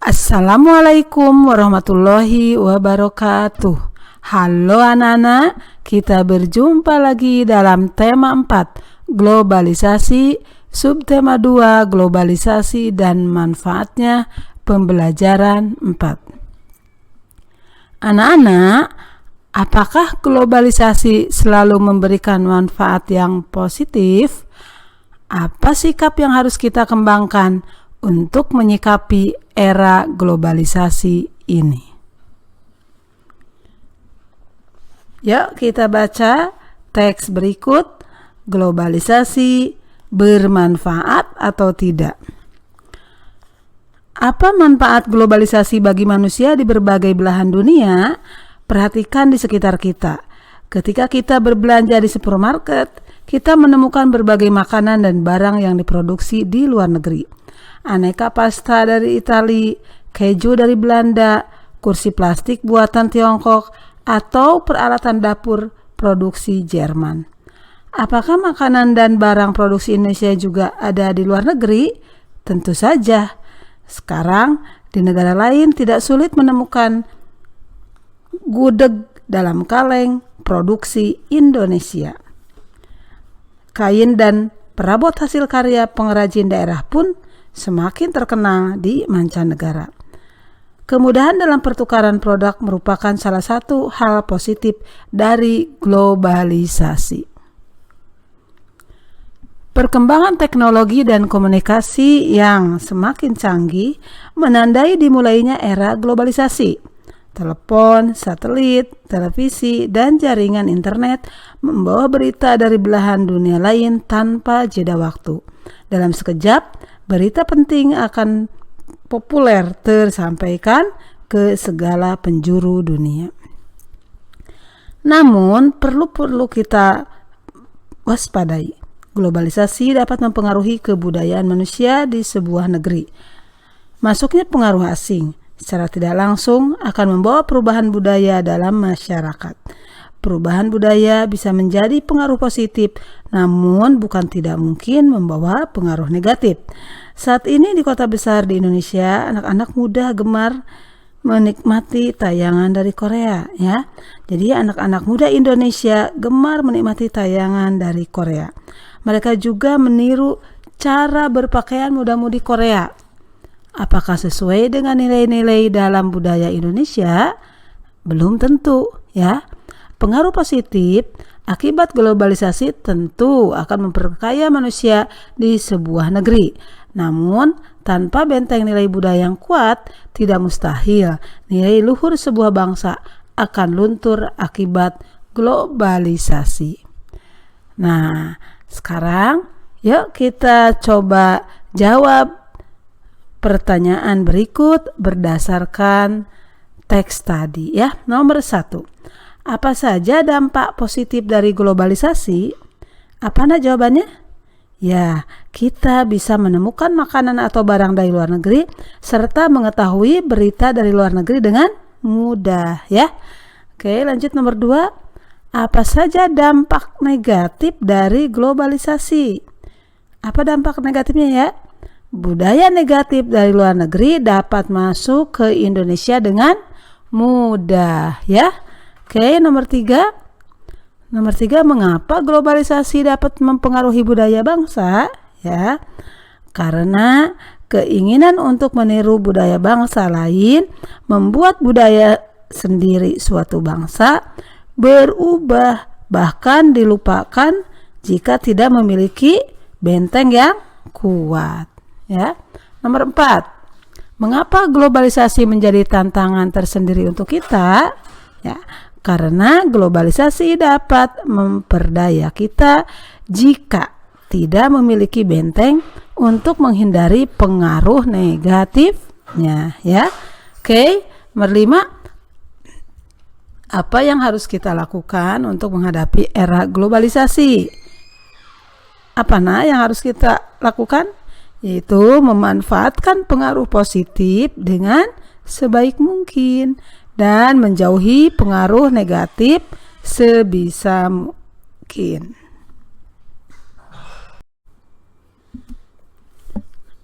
Assalamualaikum warahmatullahi wabarakatuh. Halo anak-anak, kita berjumpa lagi dalam tema 4, globalisasi, subtema 2, globalisasi dan manfaatnya, pembelajaran 4. Anak-anak, apakah globalisasi selalu memberikan manfaat yang positif? Apa sikap yang harus kita kembangkan untuk menyikapi era globalisasi ini? Yuk kita baca teks berikut. Globalisasi bermanfaat atau tidak? Apa manfaat globalisasi bagi manusia di berbagai belahan dunia? Perhatikan di sekitar kita. Ketika kita berbelanja di supermarket, kita menemukan berbagai makanan dan barang yang diproduksi di luar negeri. Aneka pasta dari Italia, keju dari Belanda, kursi plastik buatan Tiongkok, atau peralatan dapur produksi Jerman. Apakah makanan dan barang produksi Indonesia juga ada di luar negeri? Tentu saja. Sekarang di negara lain tidak sulit menemukan gudeg dalam kaleng produksi Indonesia. Kain dan perabot hasil karya pengrajin daerah pun semakin terkenal di mancanegara. Kemudahan dalam pertukaran produk merupakan salah satu hal positif dari globalisasi. Perkembangan teknologi dan komunikasi yang semakin canggih menandai dimulainya era globalisasi. Telepon, satelit, televisi, dan jaringan internet membawa berita dari belahan dunia lain tanpa jeda waktu. Dalam sekejap, berita penting akan populer tersampaikan ke segala penjuru dunia. Namun, perlu kita waspadai. Globalisasi dapat mempengaruhi kebudayaan manusia di sebuah negeri. Masuknya pengaruh asing secara tidak langsung akan membawa perubahan budaya dalam masyarakat. Perubahan budaya bisa menjadi pengaruh positif, namun bukan tidak mungkin membawa pengaruh negatif. Saat ini di kota besar di Indonesia, anak-anak muda gemar menikmati tayangan dari Korea, ya. Jadi anak-anak muda Indonesia gemar menikmati tayangan dari Korea. Mereka juga meniru cara berpakaian muda-mudi Korea. Apakah sesuai dengan nilai-nilai dalam budaya Indonesia? Belum tentu, ya. Pengaruh positif akibat globalisasi tentu akan memperkaya manusia di sebuah negeri. Namun, tanpa benteng nilai budaya yang kuat, tidak mustahil nilai luhur sebuah bangsa akan luntur akibat globalisasi. Nah, sekarang yuk kita coba jawab pertanyaan berikut berdasarkan teks tadi, ya. Nomor 1. Apa saja dampak positif dari globalisasi? Apa jawabannya? Ya, kita bisa menemukan makanan atau barang dari luar negeri serta mengetahui berita dari luar negeri dengan mudah, ya. Oke, lanjut nomor 2. Apa saja dampak negatif dari globalisasi? Apa dampak negatifnya, ya? Budaya negatif dari luar negeri dapat masuk ke Indonesia dengan mudah, ya. Oke, nomor 3. Nomor 3, mengapa globalisasi dapat mempengaruhi budaya bangsa? Ya, karena keinginan untuk meniru budaya bangsa lain membuat budaya sendiri suatu bangsa berubah, bahkan dilupakan jika tidak memiliki benteng yang kuat, ya. Nomor 4. Mengapa globalisasi menjadi tantangan tersendiri untuk kita? Ya, karena globalisasi dapat memperdaya kita jika tidak memiliki benteng untuk menghindari pengaruh negatifnya, ya. Oke, nomor 5. Apa yang harus kita lakukan untuk menghadapi era globalisasi? Apa yang harus kita lakukan? Yaitu memanfaatkan pengaruh positif dengan sebaik mungkin dan menjauhi pengaruh negatif sebisa mungkin.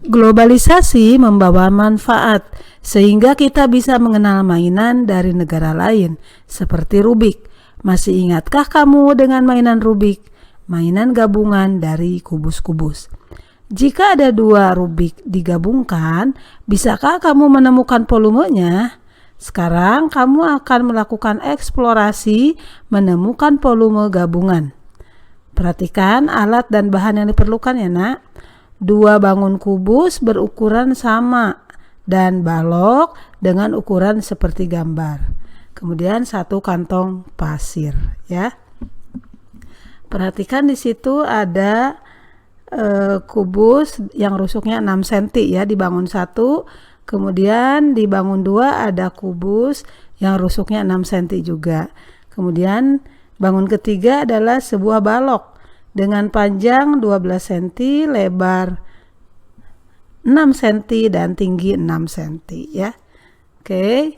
Globalisasi membawa manfaat sehingga kita bisa mengenal mainan dari negara lain seperti Rubik. Masih ingatkah kamu dengan mainan Rubik? Mainan gabungan dari kubus-kubus. Jika ada 2 Rubik digabungkan, bisakah kamu menemukan volumenya? Sekarang kamu akan melakukan eksplorasi menemukan volume gabungan. Perhatikan alat dan bahan yang diperlukan ya nak. 2 bangun kubus berukuran sama dan balok dengan ukuran seperti gambar. Kemudian 1 kantong pasir ya. Perhatikan di situ ada kubus yang rusuknya 6 cm ya di bangun 1. Kemudian di bangun 2 ada kubus yang rusuknya 6 cm juga. Kemudian bangun ketiga adalah sebuah balok dengan panjang 12 cm, lebar 6 cm dan tinggi 6 cm ya. Oke.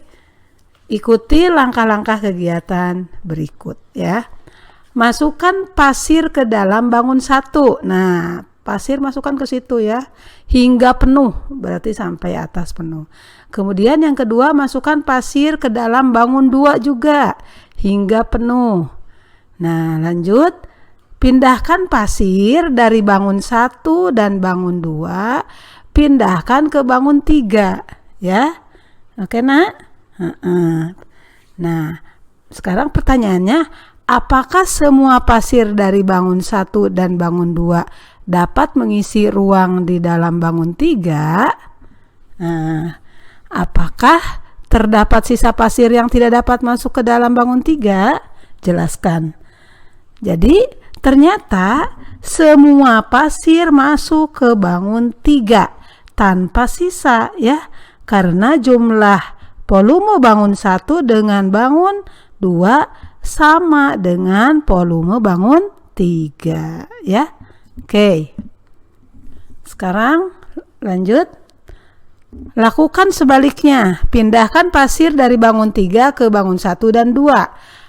Ikuti langkah-langkah kegiatan berikut ya. Masukkan pasir ke dalam bangun 1. Nah, pasir masukkan ke situ ya hingga penuh, berarti sampai atas penuh. Kemudian yang kedua, masukkan pasir ke dalam bangun 2 juga hingga penuh. Nah, lanjut. Pindahkan pasir dari bangun 1 dan bangun 2, pindahkan ke bangun 3 ya. Oke nak? Nah, sekarang pertanyaannya, apakah semua pasir dari bangun 1 dan bangun 2 dapat mengisi ruang di dalam bangun 3? Nah, apakah terdapat sisa pasir yang tidak dapat masuk ke dalam bangun 3? Jelaskan. Jadi ternyata semua pasir masuk ke bangun 3 tanpa sisa ya, karena jumlah volume bangun 1 dengan bangun 2 sama dengan volume bangun 3 ya. Oke. Sekarang lanjut. Lakukan sebaliknya. Pindahkan pasir dari bangun 3 ke bangun 1 dan 2.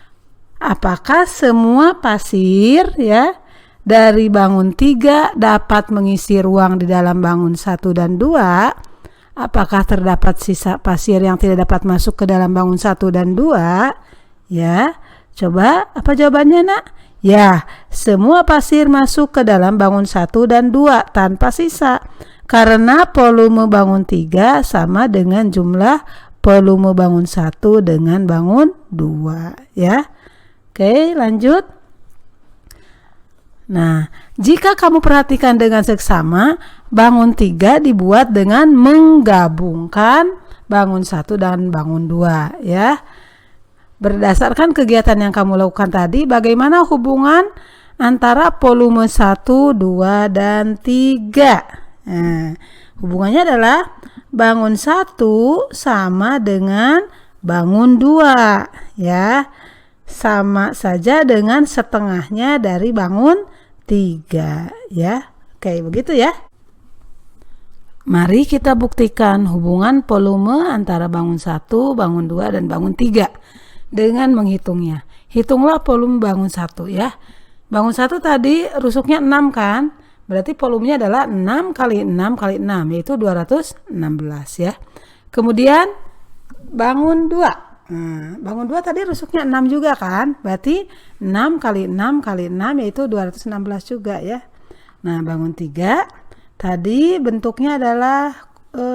Apakah semua pasir ya dari bangun 3 dapat mengisi ruang di dalam bangun 1 dan 2? Apakah terdapat sisa pasir yang tidak dapat masuk ke dalam bangun 1 dan 2? Ya, coba apa jawabannya nak? Ya, semua pasir masuk ke dalam bangun 1 dan 2 tanpa sisa. Karena volume bangun 3 sama dengan jumlah volume bangun 1 dengan bangun 2 ya. Oke, lanjut. Nah, jika kamu perhatikan dengan seksama, bangun 3 dibuat dengan menggabungkan bangun 1 dan bangun 2 ya. Berdasarkan kegiatan yang kamu lakukan tadi, bagaimana hubungan antara volume 1, 2, dan 3? Nah, hubungannya adalah bangun 1 sama dengan bangun 2 ya. Sama saja dengan setengahnya dari bangun 3 ya. Oke, begitu ya. Mari kita buktikan hubungan volume antara bangun 1, bangun 2, dan bangun 3 dengan menghitungnya. Hitunglah volume bangun 1 ya. Bangun 1 tadi rusuknya 6 kan? Berarti volumenya adalah 6 kali 6 kali 6, yaitu 216 ya. Kemudian bangun 2. Nah, bangun 2 tadi rusuknya 6 juga kan? Berarti 6 kali 6 kali 6 yaitu 216 juga ya. Nah, bangun 3 tadi bentuknya adalah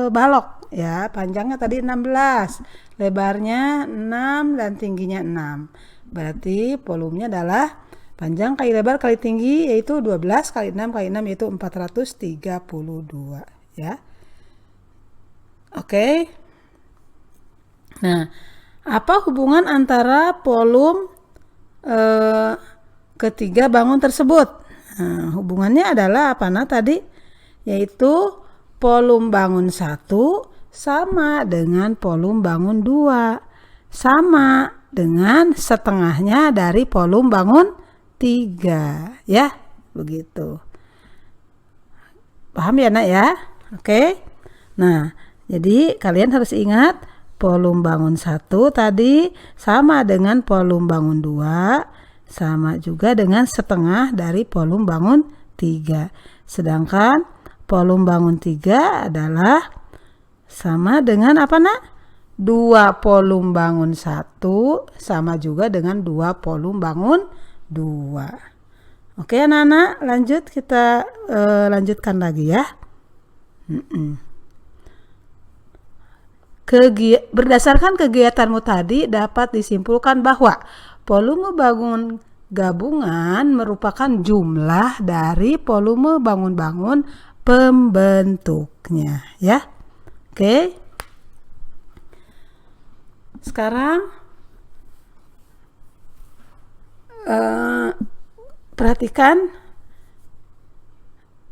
balok ya. Panjangnya tadi 16, lebarnya 6 dan tingginya 6. Berarti volumenya adalah panjang kali lebar kali tinggi yaitu 12 kali 6 kali 6 yaitu 432 ya. Oke. Nah, apa hubungan antara volume ketiga bangun tersebut? Nah, hubungannya adalah apa nah tadi? Yaitu volume bangun 1 sama dengan volume bangun 2. Sama dengan setengahnya dari volume bangun 3. Ya, begitu. Paham ya nak ya? Oke. Nah, jadi kalian harus ingat volume bangun 1 tadi sama dengan volume bangun 2, sama juga dengan setengah dari volume bangun 3. Sedangkan Volume bangun 3 adalah sama dengan apa nak? 2 volume bangun 1 sama juga dengan 2 volume bangun 2. Oke anak-anak, lanjut kita lanjutkan lagi ya. Berdasarkan kegiatanmu tadi dapat disimpulkan bahwa volume bangun gabungan merupakan jumlah dari volume bangun-bangun pembentuknya ya. Oke. Sekarang perhatikan,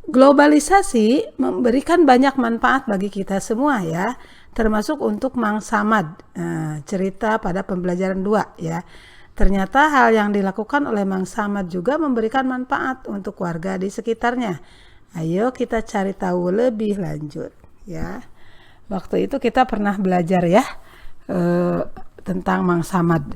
globalisasi memberikan banyak manfaat bagi kita semua ya, termasuk untuk Mang Samad. Cerita pada pembelajaran 2 ya. Ternyata hal yang dilakukan oleh Mang Samad juga memberikan manfaat untuk warga di sekitarnya. Ayo kita cari tahu lebih lanjut ya. Waktu itu kita pernah belajar ya tentang Mang Samad.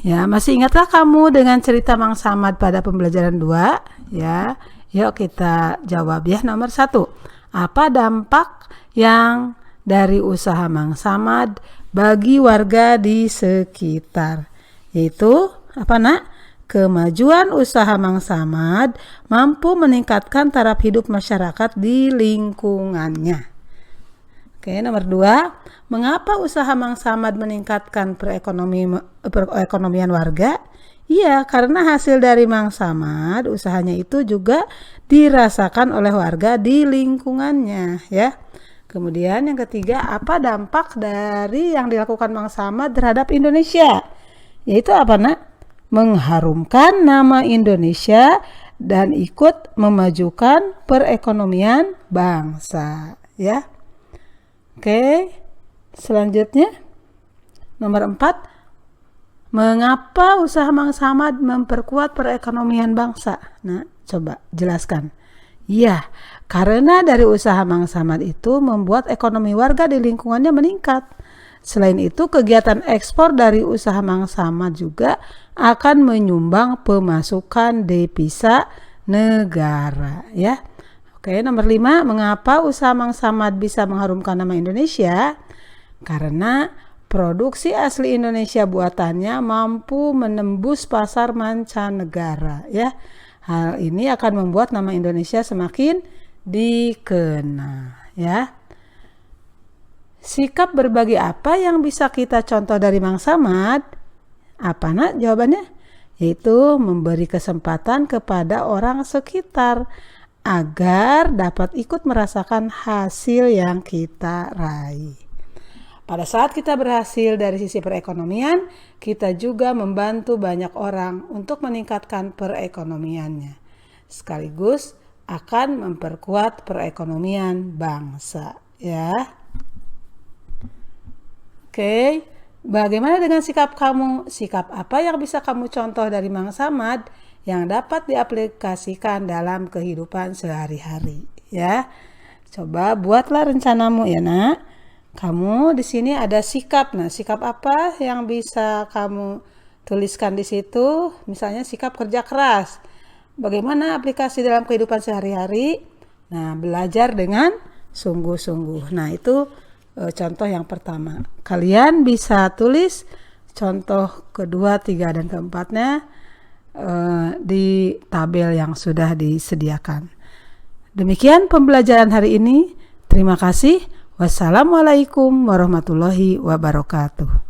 Ya, masih ingatkah kamu dengan cerita Mang Samad pada pembelajaran 2 ya? Yuk kita jawab ya. Nomor 1. Apa dampak yang dari usaha Mang Samad bagi warga di sekitar? Yaitu apa nak? Kemajuan usaha Mang Samad mampu meningkatkan taraf hidup masyarakat di lingkungannya. Oke, nomor 2. Mengapa usaha Mang Samad meningkatkan perekonomian warga? Iya, karena hasil dari Mang Samad, usahanya itu juga dirasakan oleh warga di lingkungannya ya. Kemudian yang ketiga, apa dampak dari yang dilakukan Mang Samad terhadap Indonesia? Yaitu apa nak? Mengharumkan nama Indonesia dan ikut memajukan perekonomian bangsa ya. Oke, selanjutnya nomor 4. Mengapa usaha Mang Samad memperkuat perekonomian bangsa? Nah, coba jelaskan. Iya, karena dari usaha Mang Samad itu membuat ekonomi warga di lingkungannya meningkat. Selain itu, kegiatan ekspor dari usaha Mang Samad juga akan menyumbang pemasukan devisa negara ya. Oke, nomor 5. Mengapa usaha Mang Samad bisa mengharumkan nama Indonesia? Karena produksi asli Indonesia buatannya mampu menembus pasar mancanegara ya. Hal ini akan membuat nama Indonesia semakin dikenal ya. Sikap berbagi apa yang bisa kita contoh dari Mang Samad? Apa nak jawabannya? Yaitu memberi kesempatan kepada orang sekitar agar dapat ikut merasakan hasil yang kita raih. Pada saat kita berhasil dari sisi perekonomian, kita juga membantu banyak orang untuk meningkatkan perekonomiannya. Sekaligus akan memperkuat perekonomian bangsa, ya. Oke, bagaimana dengan sikap kamu? Sikap apa yang bisa kamu contoh dari Mang Samad yang dapat diaplikasikan dalam kehidupan sehari-hari, ya? Coba buatlah rencanamu ya, Nak. Kamu di sini ada sikap. Nah, sikap apa yang bisa kamu tuliskan di situ? Misalnya sikap kerja keras. Bagaimana aplikasi dalam kehidupan sehari-hari? Nah, belajar dengan sungguh-sungguh. Nah, itu contoh yang pertama. Kalian bisa tulis contoh kedua, tiga, dan keempatnya di tabel yang sudah disediakan. Demikian pembelajaran hari ini. Terima kasih. Wassalamualaikum warahmatullahi wabarakatuh.